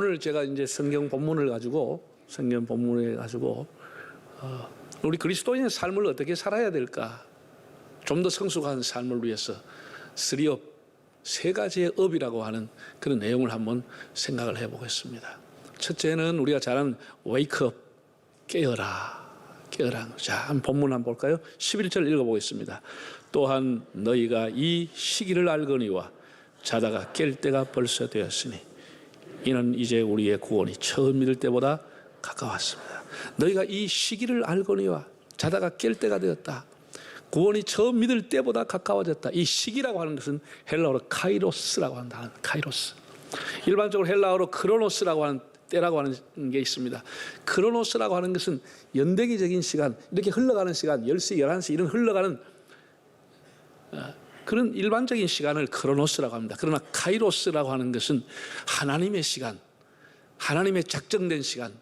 오늘 제가 이제 성경 본문을 가지고 우리 그리스도인의 삶을 어떻게 살아야 될까? 좀 더 성숙한 삶을 위해서 세 가지의 업이라고 하는 그런 내용을 한번 생각을 해보겠습니다. 첫째는 우리가 잘 아는 wake up, 깨어라. 자, 한 본문 한번 볼까요? 11절 읽어보겠습니다. 또한 너희가 이 시기를 알거니와 자다가 깰 때가 벌써 되었으니 이는 이제 우리의 구원이 처음 믿을 때보다 가까웠습니다. 너희가 이 시기를 알거니와 자다가 깰 때가 되었다. 구원이 처음 믿을 때보다 가까워졌다. 이 시기라고 하는 것은 헬라어로 카이로스라고 한다. 카이로스. 일반적으로 헬라어로 크로노스라고 하는 때라고 하는 게 있습니다. 크로노스라고 하는 것은 연대기적인 시간, 이렇게 흘러가는 시간, 10시, 11시 이런 흘러가는 그런 일반적인 시간을 크로노스라고 합니다. 그러나 카이로스라고 하는 것은 하나님의 시간, 하나님의 작정된 시간,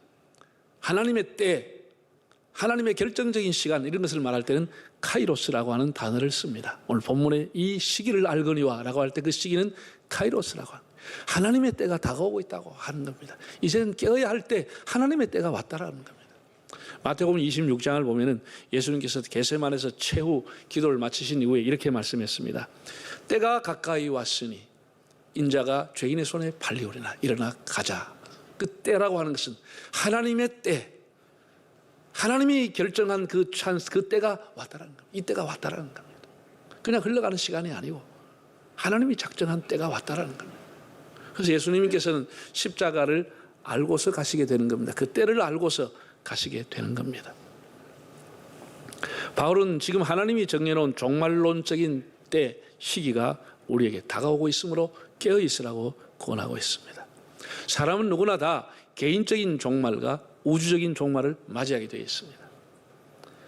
하나님의 때, 하나님의 결정적인 시간, 이런 것을 말할 때는 카이로스라고 하는 단어를 씁니다. 오늘 본문에 이 시기를 알거니와 라고 할 때 그 시기는 카이로스라고 합니다. 하나님의 때가 다가오고 있다고 하는 겁니다. 이제는 깨어야 할 때 하나님의 때가 왔다라는 겁니다. 마태복음 26장을 보면은 예수님께서 겟세마네에서 최후 기도를 마치신 이후에 이렇게 말씀했습니다. 때가 가까이 왔으니 인자가 죄인의 손에 팔리오리나 일어나 가자. 그 때라고 하는 것은 하나님의 때, 하나님이 결정한 그 찬스, 그 때가 왔다라는 겁니다. 이 때가 왔다라는 겁니다. 그냥 흘러가는 시간이 아니고 하나님이 작정한 때가 왔다라는 겁니다. 그래서 예수님께서는 십자가를 알고서 가시게 되는 겁니다. 그 때를 알고서 가시게 되는 겁니다. 바울은 지금 하나님이 정해놓은 종말론적인 때 시기가 우리에게 다가오고 있으므로 깨어 있으라고 권하고 있습니다. 사람은 누구나 다 개인적인 종말과 우주적인 종말을 맞이하게 되어 있습니다.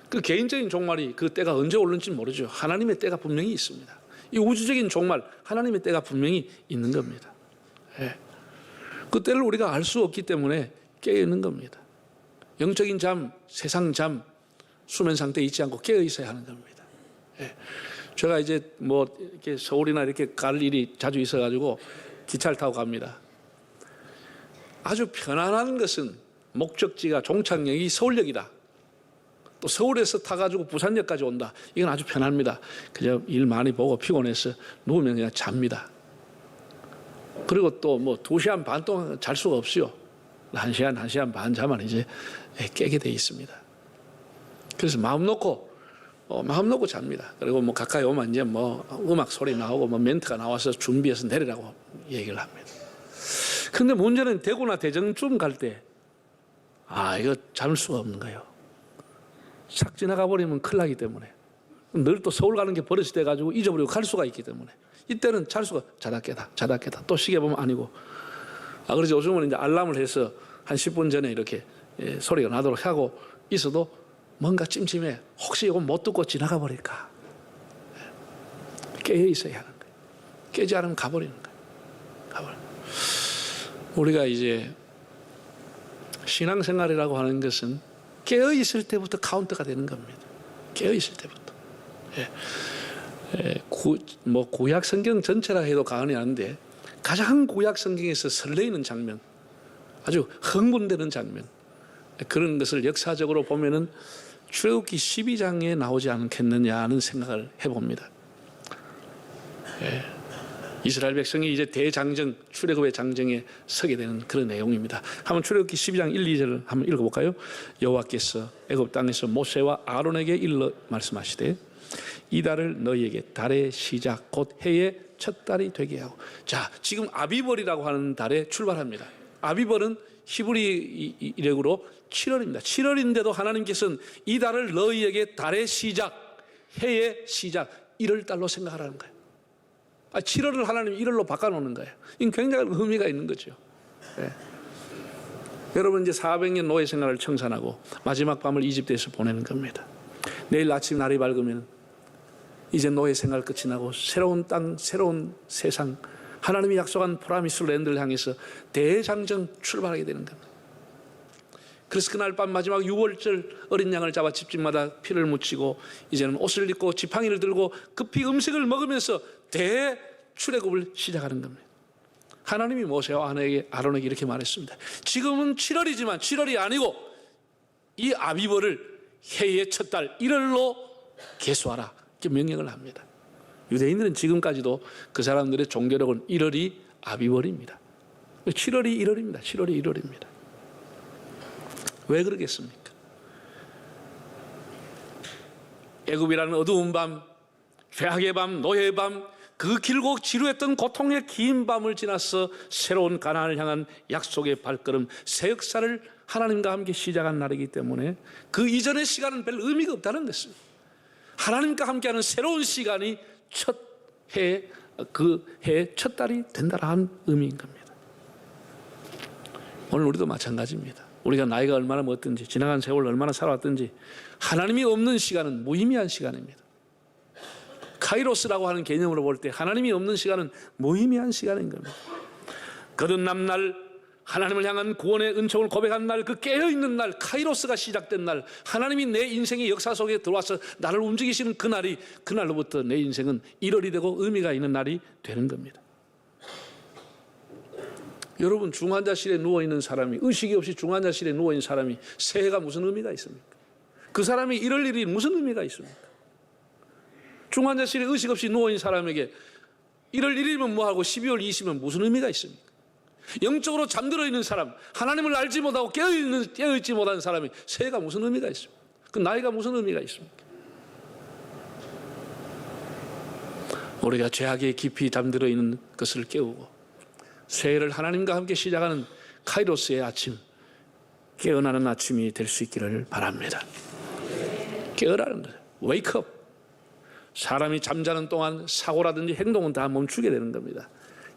그 개인적인 종말이 그 때가 언제 올는지 모르죠. 하나님의 때가 분명히 있습니다. 이 우주적인 종말, 하나님의 때가 분명히 있는 겁니다. 예. 그 때를 우리가 알 수 없기 때문에 깨어 있는 겁니다. 영적인 잠, 세상 잠, 수면 상태에 있지 않고 깨어 있어야 하는 겁니다. 예. 제가 이제 뭐 이렇게 서울이나 이렇게 갈 일이 자주 있어가지고 기차를 타고 갑니다. 아주 편안한 것은 목적지가 종착역이 서울역이다. 또 서울에서 타가지고 부산역까지 온다. 이건 아주 편합니다. 그저 일 많이 보고 피곤해서 누우면 그냥 잡니다. 그리고 또 뭐 2시간 반 동안 잘 수가 없어요. 1시간 반 자면 이제 깨게 돼 있습니다. 그래서 마음 놓고 잡니다. 그리고 뭐 가까이 오면 이제 뭐 음악 소리 나오고 뭐 멘트가 나와서 준비해서 내리라고 얘기를 합니다. 근데 문제는 대구나 대전쯤 갈 때 이거 잠을 수가 없는 거예요. 싹 지나가 버리면 큰일 나기 때문에 늘 또 서울 가는 게 버릇이 돼가지고 잊어버리고 갈 수가 있기 때문에 이때는 잘 수가 자다 깨다 또 시계 보면 아니고 그래서 요즘은 이제 알람을 해서 한 10분 전에 이렇게 소리가 나도록 하고 있어도 뭔가 찜찜해. 혹시 이거 못 듣고 지나가 버릴까? 깨어 있어야 하는 거예요. 깨지 않으면 가버리는 거예요. 우리가 이제 신앙생활이라고 하는 것은 깨어 있을 때부터 카운트가 되는 겁니다. 깨어 있을 때부터. 구약 성경 전체라 해도 과언이 아닌데 가장 구약 성경에서 설레이는 장면, 아주 흥분되는 장면, 그런 것을 역사적으로 보면은 출애굽기 12장에 나오지 않겠느냐 하는 생각을 해봅니다. 이스라엘 백성이 이제 대장정, 출애굽의 장정에 서게 되는 그런 내용입니다. 한번 출애굽기 12장 1, 2절을 한번 읽어볼까요? 여호와께서 애굽 땅에서 모세와 아론에게 일러 말씀하시되 이 달을 너희에게 달의 시작 곧 해의 첫 달이 되게 하고. 자, 지금 아비벌이라고 하는 달에 출발합니다. 아비벌은 히브리 이력으로 7월입니다. 7월인데도 하나님께서는 이 달을 너희에게 달의 시작, 해의 시작 1월 달로 생각하라는 거예요. 7월을 하나님 1월로 바꿔놓는 거예요. 이건 굉장히 의미가 있는 거죠. 여러분 이제 400년 노예 생활을 청산하고 마지막 밤을 이집트에서 보내는 겁니다. 내일 아침 날이 밝으면 이제 노예 생활 끝이 나고 새로운 땅, 새로운 세상, 하나님이 약속한 프라미스 랜드를 향해서 대장정 출발하게 되는 겁니다. 그래서 그날 밤 마지막 6월절 어린 양을 잡아 집집마다 피를 묻히고 이제는 옷을 입고 지팡이를 들고 급히 음식을 먹으면서 대출애굽을 시작하는 겁니다. 하나님이 모세와 아론에게 이렇게 말했습니다. 지금은 7월이지만 7월이 아니고 이 아비벌을 해의 첫 달 1월로 계수하라, 이렇게 명령을 합니다. 유대인들은 지금까지도 그 사람들의 종교력은 1월이 아비벌입니다. 7월이 1월입니다. 7월이 1월입니다. 왜 그러겠습니까? 애굽이라는 어두운 밤, 죄악의 밤, 노예의 밤, 그 길고 지루했던 고통의 긴 밤을 지나서 새로운 가나안을 향한 약속의 발걸음, 새 역사를 하나님과 함께 시작한 날이기 때문에 그 이전의 시간은 별 의미가 없다는 것입니다. 하나님과 함께하는 새로운 시간이 첫 해, 그 해의 첫 달이 된다라는 의미인 겁니다. 오늘 우리도 마찬가지입니다. 우리가 나이가 얼마나 먹었든지, 지나간 세월 얼마나 살아왔든지, 하나님이 없는 시간은 무의미한 시간입니다. 카이로스라고 하는 개념으로 볼 때 하나님이 없는 시간은 무의미한 시간인 겁니다. 거듭난 날, 하나님을 향한 구원의 은총을 고백한 날, 그 깨어있는 날, 카이로스가 시작된 날, 하나님이 내 인생의 역사 속에 들어와서 나를 움직이시는 그날이, 그날로부터 내 인생은 1월이 되고 의미가 있는 날이 되는 겁니다. 여러분, 중환자실에 누워있는 사람이, 의식이 없이 중환자실에 누워있는 사람이 새해가 무슨 의미가 있습니까? 그 사람이 1월 1일이 무슨 의미가 있습니까? 중환자실에 의식 없이 누워있는 사람에게 1월 1일이면 뭐하고 12월 20일이면 무슨 의미가 있습니까? 영적으로 잠들어 있는 사람, 하나님을 알지 못하고 깨어있지 못한 사람이 새해가 무슨 의미가 있습니까? 그 나이가 무슨 의미가 있습니까? 우리가 죄악에 깊이 잠들어 있는 것을 깨우고 새해를 하나님과 함께 시작하는 카이로스의 아침, 깨어나는 아침이 될 수 있기를 바랍니다. 깨어나는 거예요. Wake up. 사람이 잠자는 동안 사고라든지 행동은 다 멈추게 되는 겁니다.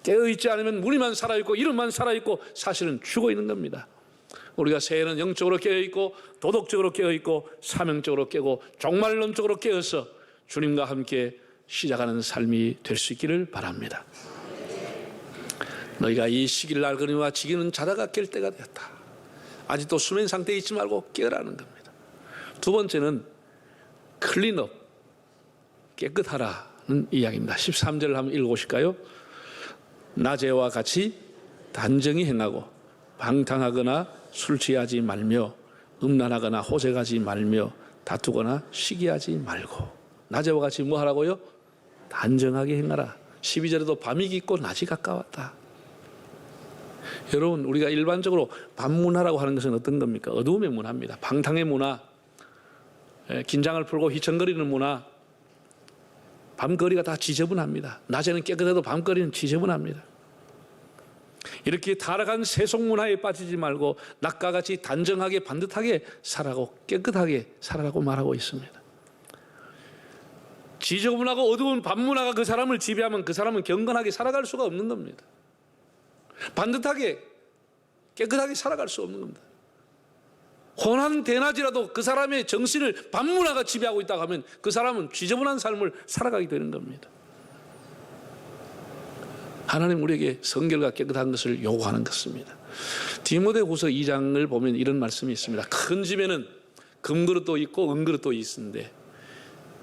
깨어있지 않으면 무리만 살아있고 이름만 살아있고 사실은 죽어 있는 겁니다. 우리가 새해는 영적으로 깨어있고 도덕적으로 깨어있고 사명적으로 깨고 종말론적으로 깨어서 주님과 함께 시작하는 삶이 될 수 있기를 바랍니다. 너희가 이 시기를 알거니와 지기는 자다가 깰 때가 되었다. 아직도 수면 상태에 있지 말고 깨어라는 겁니다. 두 번째는 클린업, 깨끗하라는 이야기입니다. 13절을 한번 읽어보실까요? 낮에와 같이 단정히 행하고 방탕하거나 술 취하지 말며 음란하거나 호색하지 말며 다투거나 시기하지 말고. 낮에와 같이 뭐 하라고요? 단정하게 행하라. 12절에도 밤이 깊고 낮이 가까웠다. 여러분, 우리가 일반적으로 밤문화라고 하는 것은 어떤 겁니까? 어두움의 문화입니다. 방탕의 문화, 긴장을 풀고 휘청거리는 문화. 밤거리가 다 지저분합니다. 낮에는 깨끗해도 밤거리는 지저분합니다. 이렇게 타락한 세속 문화에 빠지지 말고 낮과 같이 단정하게 반듯하게 살아고 깨끗하게 살아라고 말하고 있습니다. 지저분하고 어두운 밤문화가 그 사람을 지배하면 그 사람은 경건하게 살아갈 수가 없는 겁니다. 반듯하게 깨끗하게 살아갈 수 없는 겁니다. 혼한 대낮이라도 그 사람의 정신을 밤문화가 지배하고 있다고 하면 그 사람은 지저분한 삶을 살아가게 되는 겁니다. 하나님 우리에게 성결과 깨끗한 것을 요구하는 것입니다. 디모데후서 2장을 보면 이런 말씀이 있습니다. 큰 집에는 금그릇도 있고 은그릇도 있는데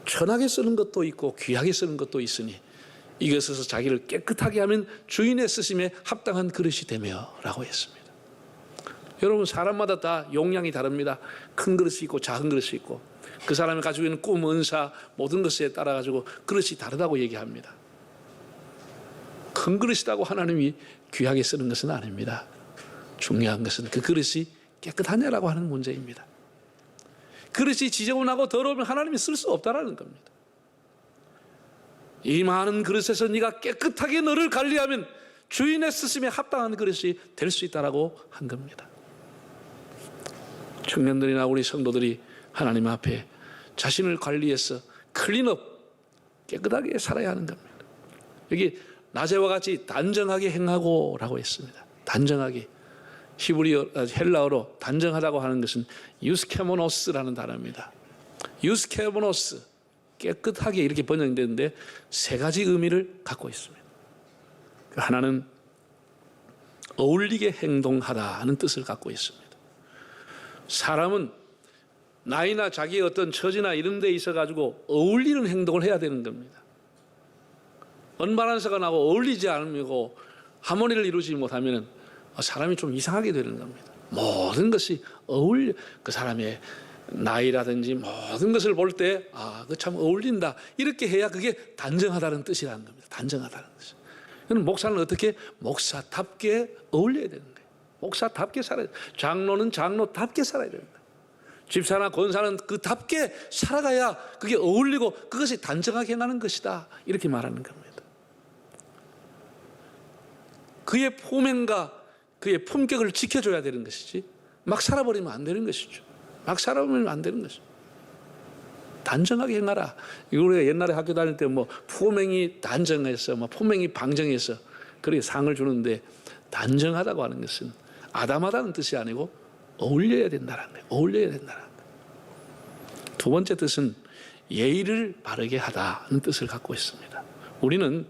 천하게 쓰는 것도 있고 귀하게 쓰는 것도 있으니 이것에서 자기를 깨끗하게 하면 주인의 쓰심에 합당한 그릇이 되며 라고 했습니다. 여러분, 사람마다 다 용량이 다릅니다. 큰 그릇이 있고 작은 그릇이 있고 그 사람이 가지고 있는 꿈, 은사 모든 것에 따라 가지고 그릇이 다르다고 얘기합니다. 큰 그릇이라고 하나님이 귀하게 쓰는 것은 아닙니다. 중요한 것은 그 그릇이 깨끗하냐라고 하는 문제입니다. 그릇이 지저분하고 더러우면 하나님이 쓸 수 없다라는 겁니다. 이 많은 그릇에서 네가 깨끗하게 너를 관리하면 주인의 쓰심에 합당한 그릇이 될 수 있다라고 한 겁니다. 청년들이나 우리 성도들이 하나님 앞에 자신을 관리해서 클린업, 깨끗하게 살아야 하는 겁니다. 여기 낮에와 같이 단정하게 행하고 라고 했습니다. 단정하게. 히브리어, 헬라어로 단정하다고 하는 것은 유스케모노스라는 단어입니다. 유스케모노스, 깨끗하게 이렇게 번역되는데 세 가지 의미를 갖고 있습니다. 하나는 어울리게 행동하다는 뜻을 갖고 있습니다. 사람은 나이나 자기의 어떤 처지나 이런 데 있어가지고 어울리는 행동을 해야 되는 겁니다. 언밸런스가 나고 어울리지 않으고 하모니를 이루지 못하면 사람이 좀 이상하게 되는 겁니다. 모든 것이 어울려, 그 사람의 나이라든지 모든 것을 볼 때 그 참 어울린다, 이렇게 해야 그게 단정하다는 뜻이라는 겁니다. 단정하다는 뜻. 목사는 어떻게? 목사답게 어울려야 되는 거예요. 목사답게 살아야 돼요. 장로는 장로답게 살아야 되는 거예요. 집사나 권사는 그답게 살아가야 그게 어울리고 그것이 단정하게 행하는 것이다, 이렇게 말하는 겁니다. 그의 포명과 그의 품격을 지켜줘야 되는 것이지 막 살아버리면 안 되는 것이죠. 막 살아버리면 안 되는 것이죠. 단정하게 행하라. 우리가 옛날에 학교 다닐 때 포명이 단정해서 포명이 방정해서 그렇게 상을 주는데, 단정하다고 하는 것은 아담하다는 뜻이 아니고 어울려야 된다는 거예요. 어울려야 된다는 거예요. 두 번째 뜻은 예의를 바르게 하다는 뜻을 갖고 있습니다. 우리는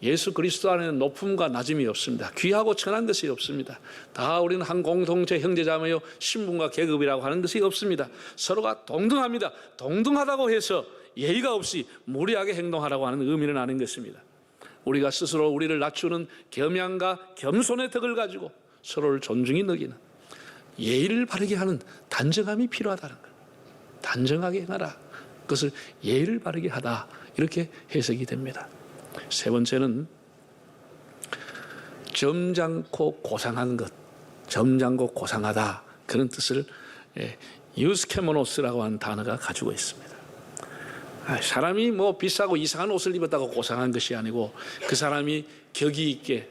예수 그리스도 안에는 높음과 낮음이 없습니다. 귀하고 천한 것이 없습니다. 다 우리는 한 공동체 형제자매요, 신분과 계급이라고 하는 것이 없습니다. 서로가 동등합니다. 동등하다고 해서 예의가 없이 무리하게 행동하라고 하는 의미는 아닌 것입니다. 우리가 스스로 우리를 낮추는 겸양과 겸손의 덕을 가지고 서로를 존중히 여기는, 예의를 바르게 하는 단정함이 필요하다는 거예요. 단정하게 행하라. 그것을 예의를 바르게 하다, 이렇게 해석이 됩니다. 세 번째는 점잖고 고상한 것, 점잖고 고상하다, 그런 뜻을 유스케모노스라고 하는 단어가 가지고 있습니다. 사람이 비싸고 이상한 옷을 입었다고 고상한 것이 아니고, 그 사람이 격이 있게,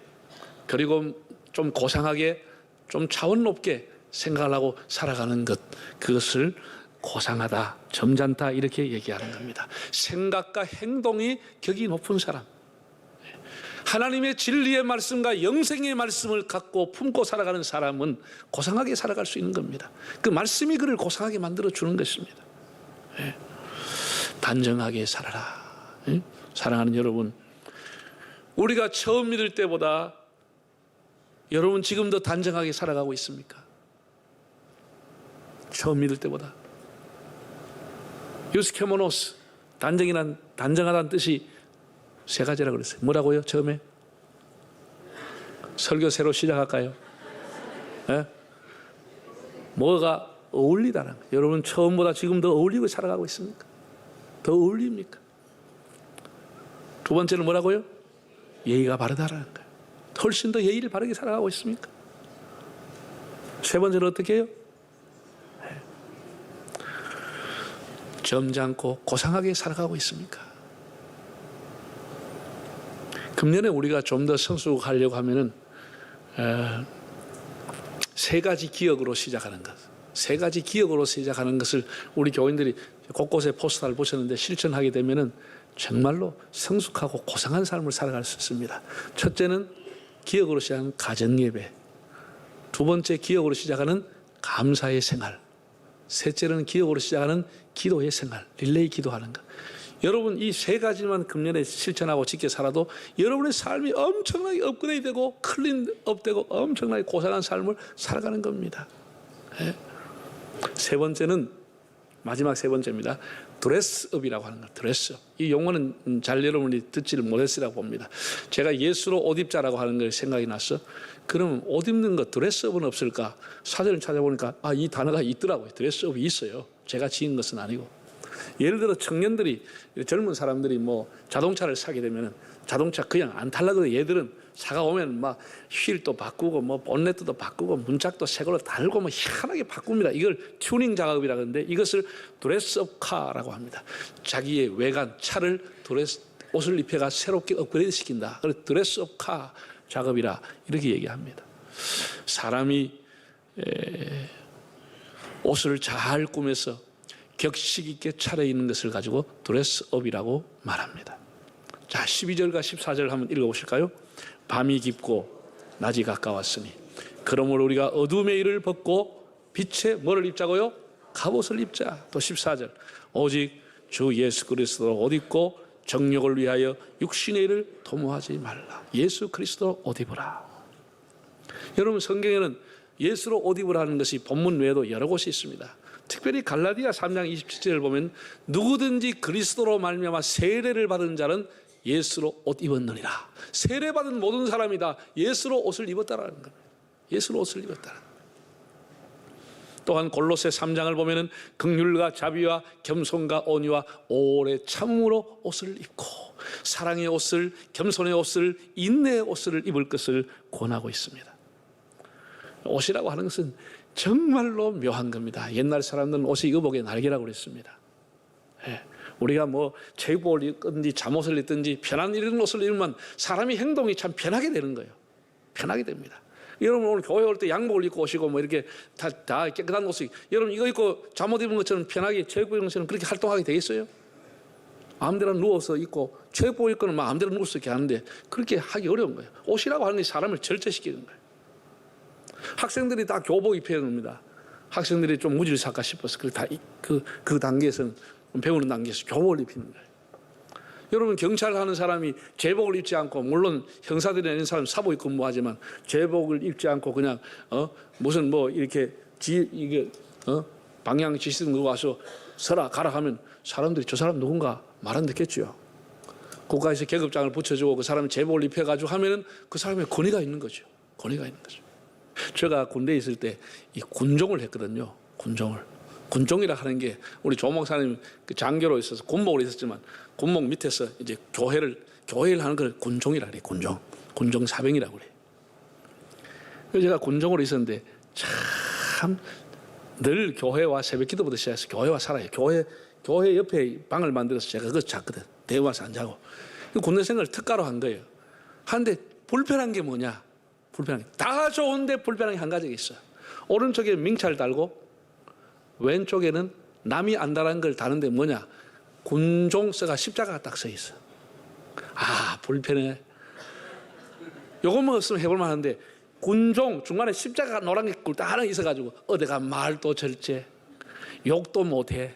그리고 좀 고상하게, 좀 차원 높게 생각을 하고 살아가는 것, 그것을 고상하다, 점잖다, 이렇게 얘기하는 겁니다. 생각과 행동이 격이 높은 사람, 하나님의 진리의 말씀과 영생의 말씀을 갖고 품고 살아가는 사람은 고상하게 살아갈 수 있는 겁니다. 그 말씀이 그를 고상하게 만들어 주는 것입니다. 단정하게 살아라. 사랑하는 여러분, 우리가 처음 믿을 때보다 여러분 지금 더 단정하게 살아가고 있습니까? 처음 믿을 때보다. 유스케모노스, 단정하다는 뜻이 세 가지라고 그랬어요. 뭐라고요? 처음에? 설교 새로 시작할까요? 뭐가 어울리다는 거예요. 여러분 처음보다 지금 더 어울리고 살아가고 있습니까? 더 어울립니까? 두 번째는 뭐라고요? 예의가 바르다라는 거예요. 훨씬 더 예의를 바르게 살아가고 있습니까? 세 번째는 어떻게 해요? 점잖고 고상하게 살아가고 있습니까? 금년에 우리가 좀 더 성숙하려고 하면은 세 가지 기억으로 시작하는 것, 세 가지 기억으로 시작하는 것을 우리 교인들이 곳곳에 포스터를 붙였는데, 실천하게 되면은 정말로 성숙하고 고상한 삶을 살아갈 수 있습니다. 첫째는 기억으로 시작하는 가정예배, 두 번째 기억으로 시작하는 감사의 생활, 셋째는 기억으로 시작하는 기도의 생활, 릴레이 기도하는 것. 여러분 이 세 가지만 금년에 실천하고 지켜 살아도 여러분의 삶이 엄청나게 업그레이드되고 클린업되고 엄청나게 고상한 삶을 살아가는 겁니다. 세 번째는, 마지막 세 번째입니다. 드레스업이라고 하는 것. 드레스업. 이 용어는 잘 여러분이 듣지를 못했으라고 봅니다. 제가 예수로 옷 입자라고 하는 걸 생각이 났어. 그러면 옷 입는 것, 드레스업은 없을까? 사전을 찾아보니까 이 단어가 있더라고요. 드레스업이 있어요. 제가 지은 것은 아니고. 예를 들어 청년들이, 젊은 사람들이 자동차를 사게 되면 자동차 그냥 안 탈라고 얘들은 사가 오면 휠도 바꾸고 본네트도 바꾸고 문짝도 새 걸로 달고 희한하게 바꿉니다. 이걸 튜닝 작업이라고 하는데, 이것을 드레스업 카라고 합니다. 자기의 외관, 차를 옷을 입혀가 새롭게 업그레이드 시킨다. 그래서 드레스업 카 작업이라 이렇게 얘기합니다. 사람이 옷을 잘 꾸며서 격식 있게 차려입는 것을 가지고 드레스업이라고 말합니다. 자, 12절과 14절 한번 읽어보실까요? 밤이 깊고 낮이 가까웠으니 그러므로 우리가 어둠의 일을 벗고 빛의 뭐를 입자고요? 갑옷을 입자. 또 14절, 오직 주 예수 그리스도로 옷 입고 정욕을 위하여 육신의 일을 도모하지 말라. 예수 그리스도로 옷 입으라. 여러분 성경에는 예수로 옷 입으라는 것이 본문 외에도 여러 곳이 있습니다. 특별히 갈라디아 3장 27절을 보면 누구든지 그리스도로 말미암아 세례를 받은 자는 예수로 옷 입었느니라. 세례받은 모든 사람이 다 예수로 옷을 입었다라는 겁니다. 예수로 옷을 입었다. 또한 골로새 3장을 보면은 긍휼과 자비와 겸손과 온유와 오래 참음으로 옷을 입고 사랑의 옷을, 겸손의 옷을, 인내의 옷을 입을 것을 권하고 있습니다. 옷이라고 하는 것은 정말로 묘한 겁니다. 옛날 사람들은 옷이 의복의 날개라고 그랬습니다. 우리가 뭐 체육복을 입든지 잠옷을 입든지 편한 이런 옷을 입으면 사람이 행동이 참 편하게 되는 거예요. 편하게 됩니다. 여러분 오늘 교회 올 때 양복을 입고 오시고 뭐 이렇게 다 깨끗한 옷을 여러분 이거 입고 잠옷 입은 것처럼 편하게 체육복 입은 것처럼 그렇게 활동하게 되겠어요? 마음대로 누워서 입고 체육복 입고는 마음대로 누워서 이렇게 하는데 그렇게 하기 어려운 거예요. 옷이라고 하는 게 사람을 절제시키는 거예요. 학생들이 다 교복 입혀야 합니다. 학생들이 좀 무지를 살까 싶어서 그 단계에서는 배우는 단계에서 교복을 입히는 거예요. 여러분 경찰 하는 사람이 제복을 입지 않고 물론 형사들이나 이런 사람 사복 입고 근무하지만 제복을 입지 않고 그냥 무슨 뭐 이렇게 방향 지시는 거 와서 서라 가라 하면 사람들이 저 사람 누군가 말 안 듣겠죠. 국가에서 계급장을 붙여주고 그 사람이 제복을 입혀가지고 하면은 그 사람의 권위가 있는 거죠. 권위가 있는 거죠. 제가 군대에 있을 때 이 군종을 했거든요. 군종이라 하는 게 우리 조 목사님 그 장교로 있어서 군목으로 있었지만 군목 밑에서 이제 교회를 하는 걸 군종이라 그래. 군종 사병이라고 그래. 그래서 제가 군종으로 있었는데 참 늘 교회와 새벽기도부터 시작해서 교회와 살아요. 교회 옆에 방을 만들어서 제가 그거 잤거든. 대화서 안 자고. 군대 생활을 특가로 한 거예요. 하는데 불편한 게 뭐냐? 불편한 게 다 좋은데 불편한 게 한 가지가 있어요. 오른쪽에 명찰 달고 왼쪽에는 남이 안 달한 걸 다는데 뭐냐? 군종서가 십자가가 딱 서 있어. 아 불편해. 요것만 없으면 해볼만 하는데 군종 중간에 십자가 노란 게 꿀딱 하나 있어가지고 어디 가면 말도 절제, 욕도 못해.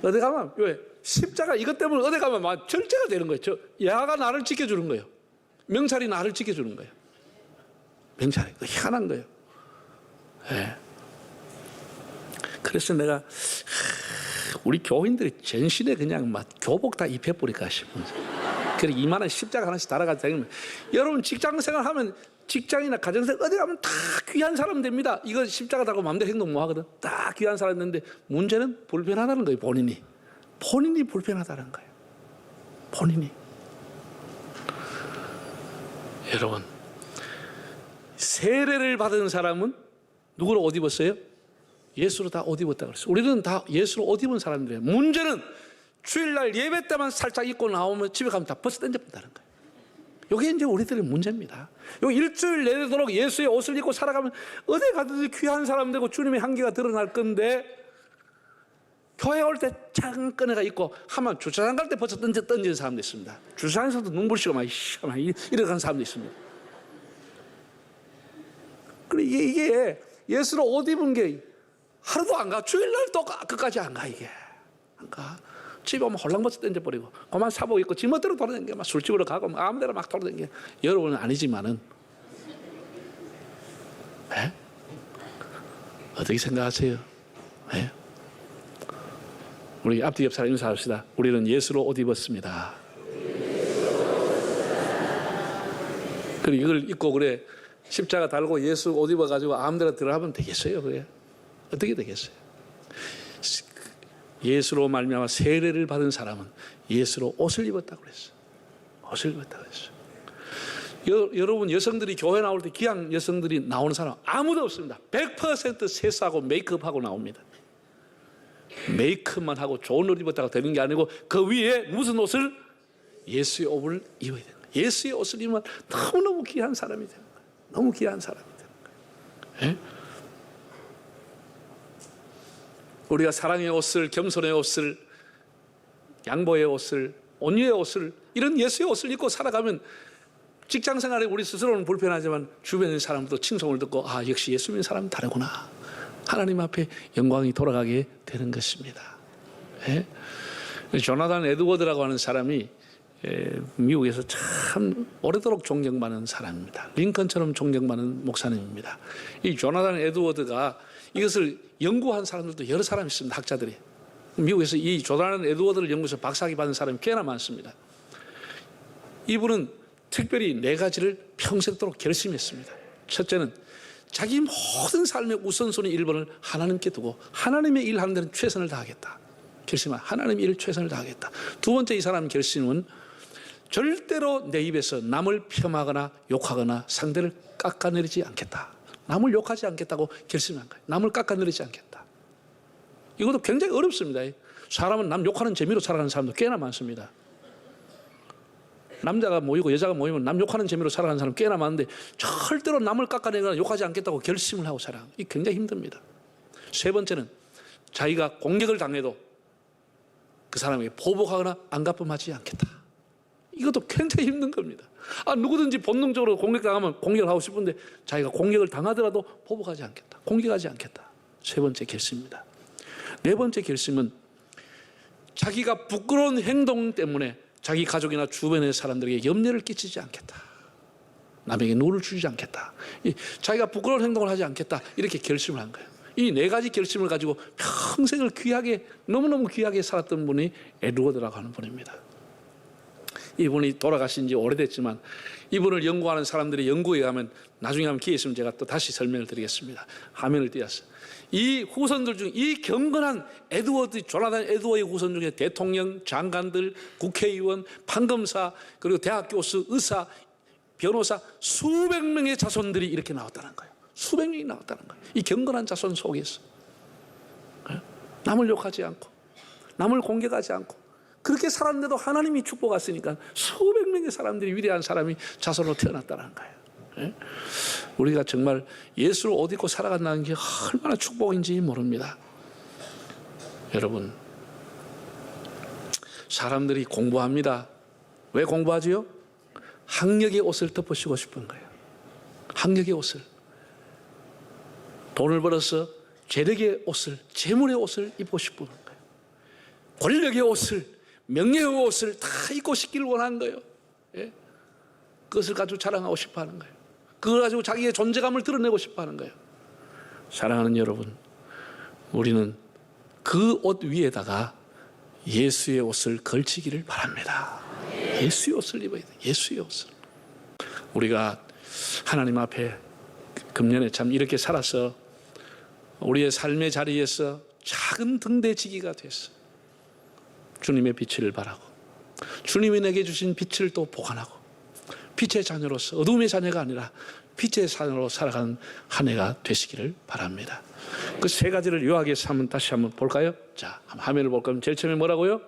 어디 가면 왜 십자가 이것 때문에 어디 가면 막 절제가 되는 거예요. 야가 나를 지켜주는 거예요. 명찰이 나를 지켜주는 거예요. 명찰이 희한한 거예요. 네. 그래서 내가 우리 교인들이 전신에 그냥 막 교복 다 입혀버릴까 싶으면서 그래 이만한 십자가 하나씩 달아가지고 다니면 여러분 직장생활 하면 직장이나 가정생활 어디 가면 다 귀한 사람 됩니다. 이거 십자가 달고 마음대로 행동 못 하거든. 다 귀한 사람 되는데 문제는 불편하다는 거예요. 본인이 불편하다는 거예요. 본인이. 여러분 세례를 받은 사람은 누구로 옷 입었어요? 예수로 다 옷 입었다고 그랬어요. 우리는 다 예수로 옷 입은 사람들이에요. 문제는 주일날 예배 때만 살짝 입고 나오면 집에 가면 다 벗어 던져본다는 거예요. 이게 이제 우리들의 문제입니다. 요 일주일 내도록 예수의 옷을 입고 살아가면 어디 가든지 귀한 사람 되고 주님의 향기가 드러날 건데 교회 올 때 잠깐 애가 있고 하면 주차장 갈 때 벗어 던지는 사람도 있습니다. 주차장에서도 눈부시고 막 이러는 사람도 있습니다. 그래 이게 예수로 옷 입은 게 하루도 안 가. 주일날 또 끝까지 안 가 이게. 안 가. 집에 오면 홀랑 벗어 던져버리고 그만 사복 입고 지멋대로 돌아다니게 막 술집으로 가고 막 아무데나 막 돌아다니게. 여러분은 아니지만은 네? 어떻게 생각하세요? 네? 우리 앞뒤 옆 사람 인사합시다. 우리는 예수로 옷 입었습니다. 그리고 이걸 입고 그래 십자가 달고 예수 옷 입어가지고 아무데나 들어가면 되겠어요? 그게 어떻게 되겠어요? 예수로 말미암아 세례를 받은 사람은 예수로 옷을 입었다고 그랬어요. 옷을 입었다고 그랬어요. 여러분 여성들이 교회 나올 때 귀한 여성들이 나오는 사람 아무도 없습니다. 100% 세수하고 메이크업하고 나옵니다. 메이크업만 하고 좋은 옷 입었다가 되는 게 아니고 그 위에 무슨 옷을? 예수의 옷을 입어야 되는 거예요. 예수의 옷을 입으면 너무너무 귀한 사람이 되는 거예요. 너무 귀한 사람이 되는 거예요. 예? 우리가 사랑의 옷을, 겸손의 옷을, 양보의 옷을, 온유의 옷을 이런 예수의 옷을 입고 살아가면 직장생활에 우리 스스로는 불편하지만 주변의 사람도 칭송을 듣고 아 역시 예수 믿는 사람은 다르구나. 하나님 앞에 영광이 돌아가게 되는 것입니다. 예? 조나단 에드워드라고 하는 사람이 미국에서 참 오래도록 존경받는 사람입니다. 링컨처럼 존경받는 목사님입니다. 이 조나단 에드워드가 이것을 연구한 사람들도 여러 사람이 있습니다. 학자들이. 미국에서 이 조나단 에드워드를 연구해서 박사학위 받은 사람이 꽤나 많습니다. 이분은 특별히 4가지를 평생도록 결심했습니다. 첫째는 자기 모든 삶의 우선순위 1번을 하나님께 두고 하나님의 일하는 데는 최선을 다하겠다. 결심한 하나님의 일을 최선을 다하겠다. 두 번째 이 사람의 결심은 절대로 내 입에서 남을 폄하하거나 욕하거나 상대를 깎아내리지 않겠다. 남을 욕하지 않겠다고 결심한 거예요. 남을 깎아내리지 않겠다. 이것도 굉장히 어렵습니다. 사람은 남 욕하는 재미로 살아가는 사람도 꽤나 많습니다. 남자가 모이고 여자가 모이면 남 욕하는 재미로 살아가는 사람 꽤나 많은데 절대로 남을 깎아내거나 욕하지 않겠다고 결심을 하고 살아가는 게 굉장히 힘듭니다. 세 번째는 자기가 공격을 당해도 그 사람에게 보복하거나 안갚음하지 않겠다. 이것도 굉장히 힘든 겁니다. 누구든지 본능적으로 공격당하면 공격을 하고 싶은데 자기가 공격을 당하더라도 보복하지 않겠다. 공격하지 않겠다. 세 번째 결심입니다. 네 번째 결심은 자기가 부끄러운 행동 때문에 자기 가족이나 주변의 사람들에게 염려를 끼치지 않겠다. 남에게 노를 주지 않겠다. 자기가 부끄러운 행동을 하지 않겠다. 이렇게 결심을 한 거예요. 이 4가지 결심을 가지고 평생을 귀하게, 너무너무 귀하게 살았던 분이 에드워드라고 하는 분입니다. 이분이 돌아가신 지 오래됐지만 이분을 연구하는 사람들이 연구에 가면 나중에 한번 기회 있으면 제가 또 다시 설명을 드리겠습니다. 화면을 띄웠어. 이 후손들 중 이 경건한 조나단 에드워드의 후손 중에 대통령, 장관들, 국회의원, 판검사, 그리고 대학 교수, 의사, 변호사 수백 명의 자손들이 이렇게 나왔다는 거예요. 수백 명이 나왔다는 거예요. 이 경건한 자손 속에서 남을 욕하지 않고 남을 공격하지 않고 그렇게 살았는데도 하나님이 축복했으니까 수백 명의 사람들이 위대한 사람이 자손으로 태어났다는 거예요. 우리가 정말 예수를 옷 입고 살아간다는 게 얼마나 축복인지 모릅니다. 여러분, 사람들이 공부합니다. 왜 공부하지요? 학력의 옷을 덮으시고 싶은 거예요. 학력의 옷을. 돈을 벌어서 재력의 옷을, 재물의 옷을 입고 싶은 거예요. 권력의 옷을, 명예의 옷을 다 입고 싶기를 원하는 거예요. 예? 그것을 가지고 자랑하고 싶어 하는 거예요. 그걸 가지고 자기의 존재감을 드러내고 싶어 하는 거예요. 사랑하는 여러분, 우리는 그 옷 위에다가 예수의 옷을 걸치기를 바랍니다. 예수의 옷을 입어야 돼요. 예수의 옷을. 우리가 하나님 앞에 금년에 참 이렇게 살아서 우리의 삶의 자리에서 작은 등대지기가 됐어. 주님의 빛을 바라고 주님이 내게 주신 빛을 또 보관하고 빛의 자녀로서 어둠의 자녀가 아니라 빛의 자녀로 살아가는 한 해가 되시기를 바랍니다. 그 3가지를 요약해서 다시 한번 볼까요? 자, 화면을 볼 거면 제일 처음에 뭐라고요?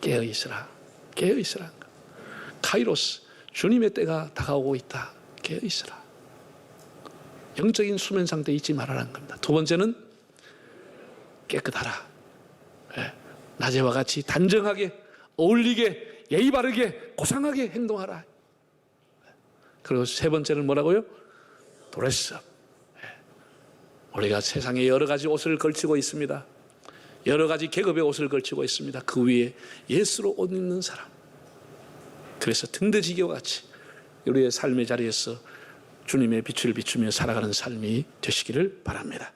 깨어있으라. 깨어있으라. 카이로스, 주님의 때가 다가오고 있다. 깨어있으라. 영적인 수면 상태에 있지 말아라는 겁니다. 두 번째는 깨끗하라. 낮에와 같이 단정하게, 어울리게, 예의 바르게, 고상하게 행동하라. 그리고 세 번째는 뭐라고요? 드레스업. 우리가 세상에 여러 가지 옷을 걸치고 있습니다. 여러 가지 계급의 옷을 걸치고 있습니다. 그 위에 예수로 옷 입는 사람. 그래서 등대지기와 같이 우리의 삶의 자리에서 주님의 빛을 비추며 살아가는 삶이 되시기를 바랍니다.